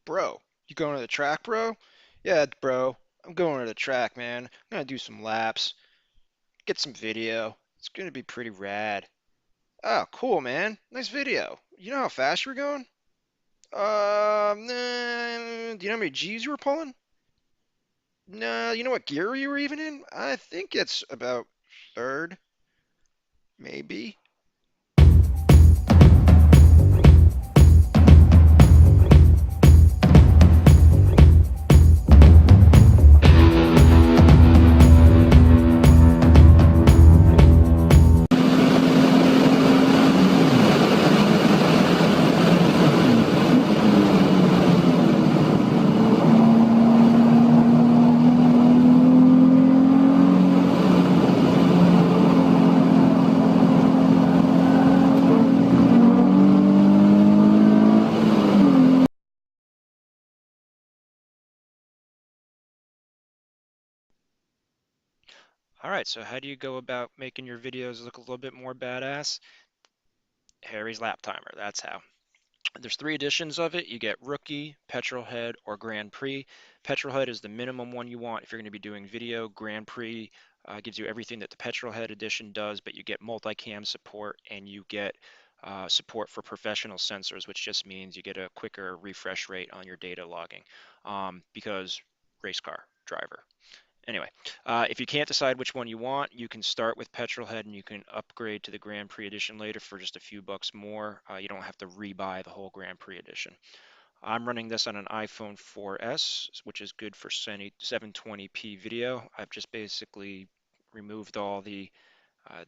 Bro, you going to the track, bro? Yeah, bro. I'm going to the track, man. I'm gonna do some laps, get some video. It's gonna be pretty rad. Oh, cool, man. Nice video. You know how fast you were going? Do you know how many G's you were pulling? Nah, you know what gear you were even in? I think it's about third, maybe. All right, so how do you go about making your videos look a little bit more badass? Harry's Lap Timer, that's how. There's three editions of it. You get Rookie, Petrolhead, or Grand Prix. Petrolhead is the minimum one you want if you're going to be doing video. Grand Prix gives you everything that the Petrolhead edition does, but you get multicam support and you get support for professional sensors, which just means you get a quicker refresh rate on your data logging because race car driver. Anyway, if you can't decide which one you want, you can start with Petrolhead and you can upgrade to the Grand Prix Edition later for just a few bucks more. You don't have to rebuy the whole Grand Prix Edition. I'm running this on an iPhone 4S, which is good for 720p video. I've just basically removed all the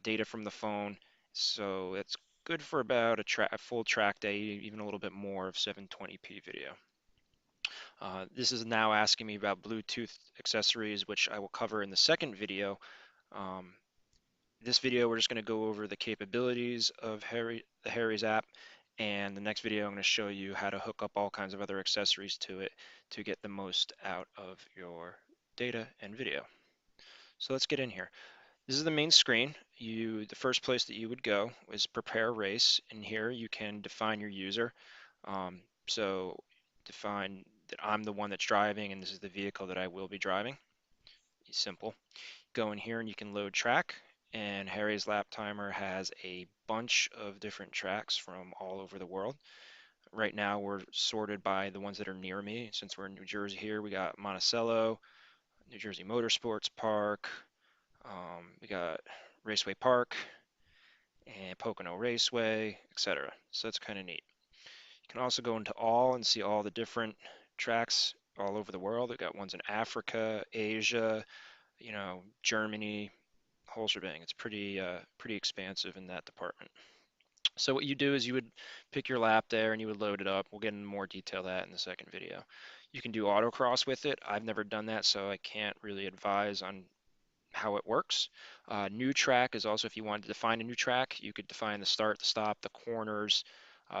data from the phone, so it's good for about a full track day, even a little bit more of 720p video. This is now asking me about Bluetooth accessories, which I will cover in the second video. Um, this video, we're just going to go over the capabilities of the Harry's app, and the next video, I'm going to show you how to hook up all kinds of other accessories to it to get the most out of your data and video. So let's get in here. This is the main screen. The first place that you would go is prepare race, and here you can define your user. So define that I'm the one that's driving and this is the vehicle that I will be driving. Simple. Go in here and you can load track, and Harry's Lap Timer has a bunch of different tracks from all over the world. Right now we're sorted by the ones that are near me. Since we're in New Jersey here, we got Monticello, New Jersey Motorsports Park, we got Raceway Park, and Pocono Raceway, etc. So that's kind of neat. You can also go into all and see all the different tracks all over the world. We've got ones in Africa, Asia, Germany, whole shebang. It's pretty expansive in that department. So what you do is you would pick your lap there and you would load it up. We'll get into more detail of that in the second video. You can do autocross with it. I've never done that, so I can't really advise on how it works. New track is also if you wanted to define a new track, you could define the start, the stop, the corners,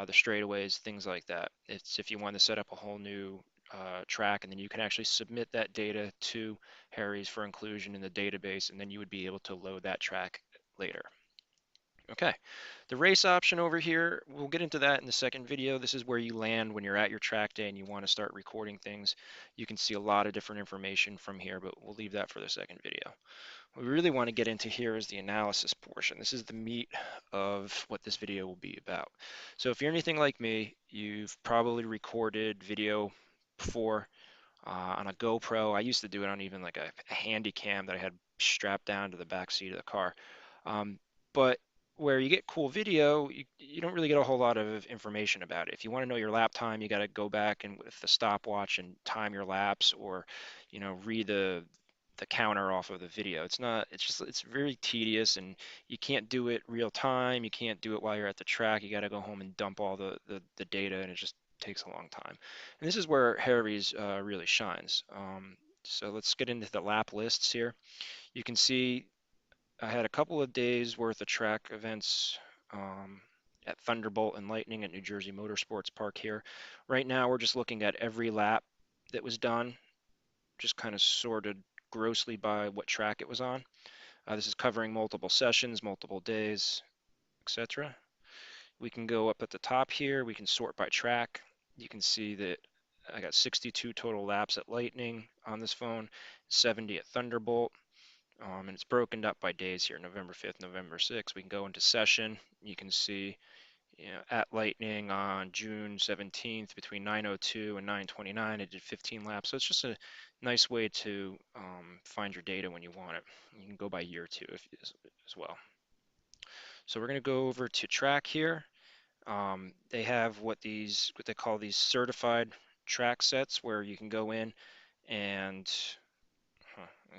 the straightaways, things like that. It's if you want to set up a whole new track, and then you can actually submit that data to Harry's for inclusion in the database, and then you would be able to load that track later. Okay, the race option over here, we'll get into that in the second video. This is where you land when you're at your track day and you want to start recording things. You can see a lot of different information from here, but we'll leave that for the second video. What we really want to get into here is the analysis portion. This is the meat of what this video will be about. So if you're anything like me, you've probably recorded video before on a GoPro. I used to do it on even like a handy cam that I had strapped down to the back seat of the car. But where you get cool video, you don't really get a whole lot of information about it. If you want to know your lap time, you got to go back and with the stopwatch and time your laps, or read the counter off of the video. It's very tedious, and you can't do it real time. You can't do it while you're at the track. You got to go home and dump all the data, and it just takes a long time. And this is where Harry's really shines. So let's get into the lap lists here. You can see I had a couple of days worth of track events at Thunderbolt and Lightning at New Jersey Motorsports Park here. Right now, we're just looking at every lap that was done, just kind of sorted grossly by what track it was on. This is covering multiple sessions, multiple days, etc. We can go up at the top here. We can sort by track. You can see that I got 62 total laps at Lightning on this phone, 70 at Thunderbolt. And it's broken up by days here, November 5th, November 6th. We can go into session. You can see, at Lightning on June 17th between 9:02 and 9:29, it did 15 laps. So it's just a nice way to find your data when you want it. You can go by year too as well. So we're going to go over to track here. They have what they call these certified track sets, where you can go in and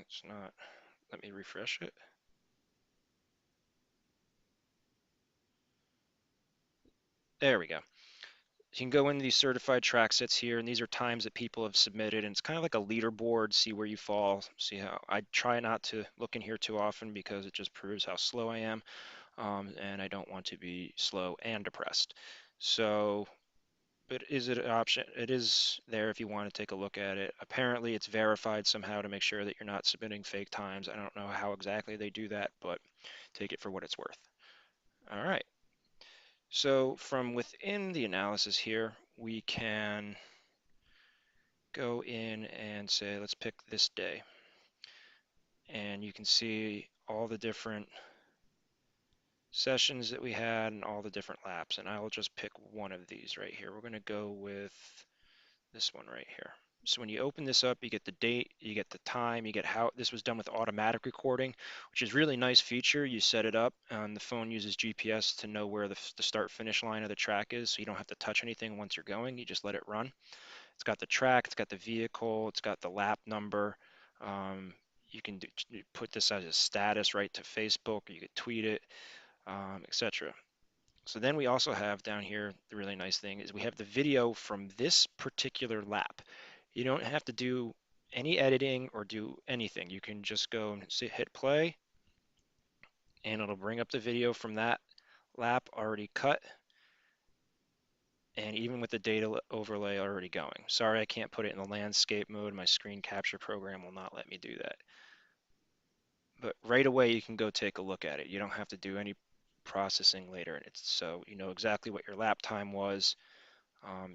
it's not. Let me refresh it. There we go. You can go into these certified track sets here, and these are times that people have submitted, and it's kind of like a leaderboard, see where you fall, see how. I try not to look in here too often because it just proves how slow I am, and I don't want to be slow and depressed. So, but is it an option? It is there if you want to take a look at it. Apparently, it's verified somehow to make sure that you're not submitting fake times. I don't know how exactly they do that, but take it for what it's worth. All right. So from within the analysis here, we can go in and say, let's pick this day. And you can see all the different sessions that we had and all the different laps. And I will just pick one of these right here. We're going to go with this one right here. So when you open this up, you get the date, you get the time, you get how this was done with automatic recording, which is really nice feature. You set it up, and the phone uses GPS to know where the start finish line of the track is, so you don't have to touch anything once you're going. You just let it run. It's got the track, it's got the vehicle, it's got the lap number. You can put this as a status right to Facebook, or you could tweet it, etc. So then we also have down here, the really nice thing is we have the video from this particular lap. You don't have to do any editing or do anything. You can just go and hit play, and it'll bring up the video from that lap already cut, and even with the data overlay already going. Sorry, I can't put it in the landscape mode. My screen capture program will not let me do that. But right away, you can go take a look at it. You don't have to do any processing later. So you know exactly what your lap time was.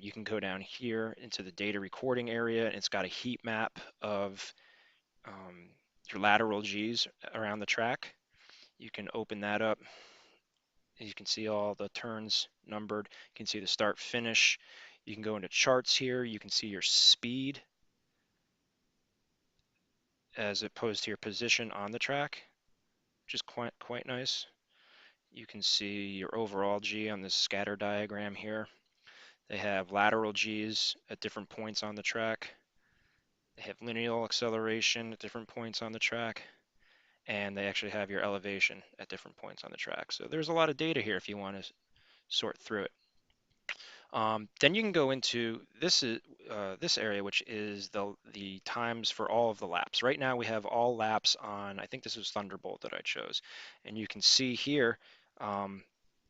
You can go down here into the data recording area, and it's got a heat map of your lateral Gs around the track. You can open that up. You can see all the turns numbered. You can see the start finish. You can go into charts here. You can see your speed as opposed to your position on the track, which is quite nice. You can see your overall G on this scatter diagram here. They have lateral Gs at different points on the track. They have linear acceleration at different points on the track, and they actually have your elevation at different points on the track. So there's a lot of data here if you want to sort through it. Then you can go into this area, which is the times for all of the laps. Right now we have all laps on, I think this was Thunderbolt that I chose, and you can see here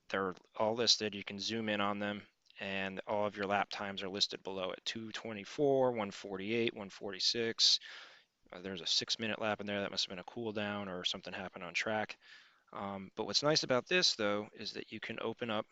they're all listed. You can zoom in on them, and all of your lap times are listed below it. 2:24, 1:48, 1:46. There's a 6-minute lap in there. That must have been a cool down or something happened on track. But what's nice about this, though, is that you can open up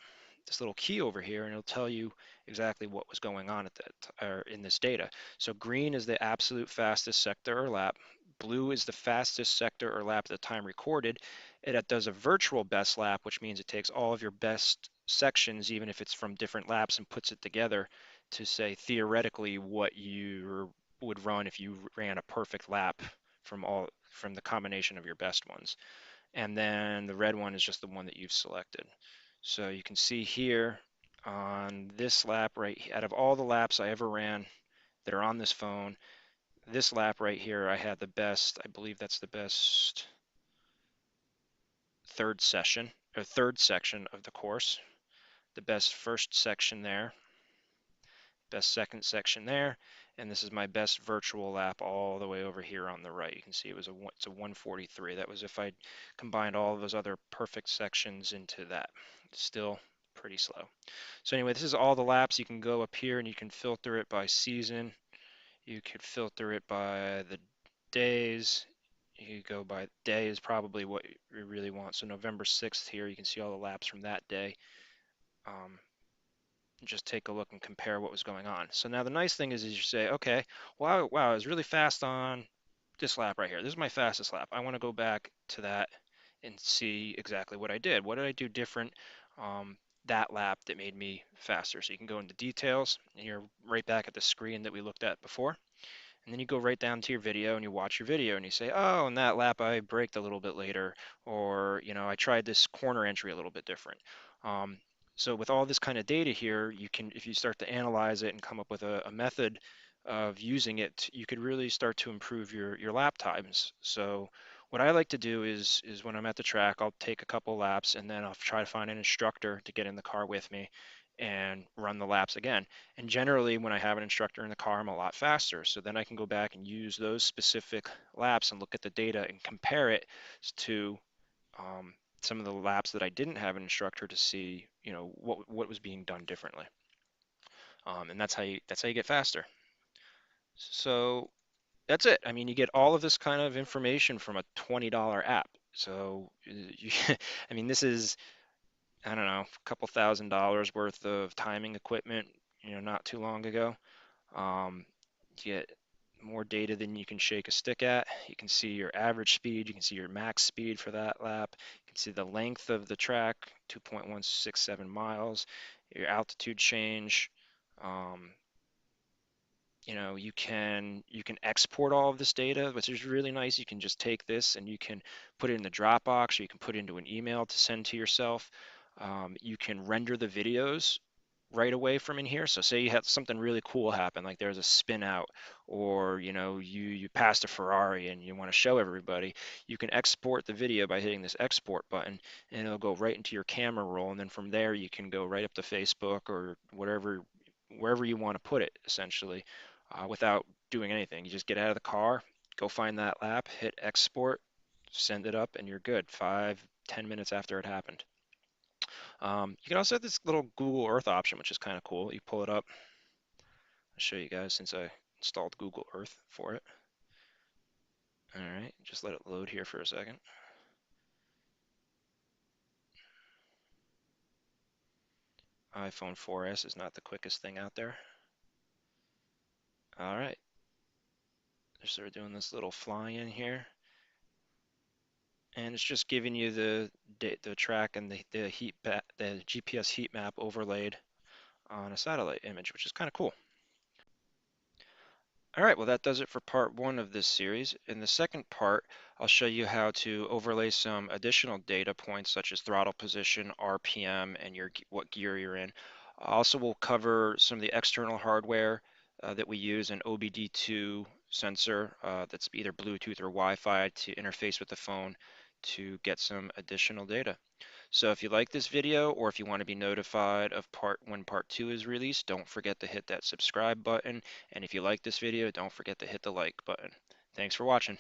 this little key over here, and it'll tell you exactly what was going on at that or in this data. So green is the absolute fastest sector or lap. Blue is the fastest sector or lap at the time recorded. It does a virtual best lap, which means it takes all of your best sections, even if it's from different laps, and puts it together to say theoretically what you would run if you ran a perfect lap from the combination of your best ones. And then the red one is just the one that you've selected. So you can see here on this lap right, out of all the laps I ever ran that are on this phone, this lap right here I had the best, I believe that's the best third section of the course, the best first section there, best second section there, and this is my best virtual lap all the way over here on the right. You can see it's a 1:43. That was if I combined all of those other perfect sections into that. Still pretty slow. So anyway, this is all the laps. You can go up here and you can filter it by season. You could filter it by the days. You go by day is probably what you really want. So November 6th here, you can see all the laps from that day. just take a look and compare what was going on. So now the nice thing is you say, okay, wow, I was really fast on this lap right here. This is my fastest lap. I want to go back to that and see exactly what I did. What did I do different um, that lap that made me faster? So you can go into details, and you're right back at the screen that we looked at before. And then you go right down to your video and you watch your video and you say, oh, in that lap I braked a little bit later, or I tried this corner entry a little bit different. Um, so with all this kind of data here, you can, if you start to analyze it and come up with a method of using it, you could really start to improve your lap times. So what I like to do is when I'm at the track, I'll take a couple laps and then I'll try to find an instructor to get in the car with me and run the laps again. And generally, when I have an instructor in the car, I'm a lot faster. So then I can go back and use those specific laps and look at the data and compare it to um, some of the laps that I didn't have an instructor to see, what was being done differently. And that's how you get faster. So that's it. I mean, you get all of this kind of information from a $20 app. So I mean, this is, I don't know, a couple $1,000s worth of timing equipment, not too long ago. You get more data than you can shake a stick at. You can see your average speed. You can see your max speed for that lap. You can see the length of the track, 2.167 miles, your altitude change. Um, you can export all of this data, which is really nice. You can just take this and you can put it in the Dropbox, or you can put it into an email to send to yourself. You can render the videos right away from in here. So say you had something really cool happen, like there's a spin out, or you passed a Ferrari and you want to show everybody. You can export the video by hitting this export button, and it'll go right into your camera roll. And then from there, you can go right up to Facebook or wherever you want to put it, essentially, without doing anything. You just get out of the car, go find that lap, hit export, send it up, and you're good 5-10 minutes after it happened. You can also have this little Google Earth option, which is kind of cool. You pull it up. I'll show you guys since I installed Google Earth for it. All right, just let it load here for a second. iPhone 4S is not the quickest thing out there. All right, so we're doing this little fly in here, and it's just giving you the track and the GPS heat map overlaid on a satellite image, which is kind of cool. All right, well, that does it for part one of this series. In the second part, I'll show you how to overlay some additional data points such as throttle position, RPM, and what gear you're in. Also, we'll cover some of the external hardware that we use, an OBD2 sensor that's either Bluetooth or Wi-Fi to interface with the phone to get some additional data. So if you like this video, or if you want to be notified of when part two is released, don't forget to hit that subscribe button. And if you like this video, don't forget to hit the like button. Thanks for watching.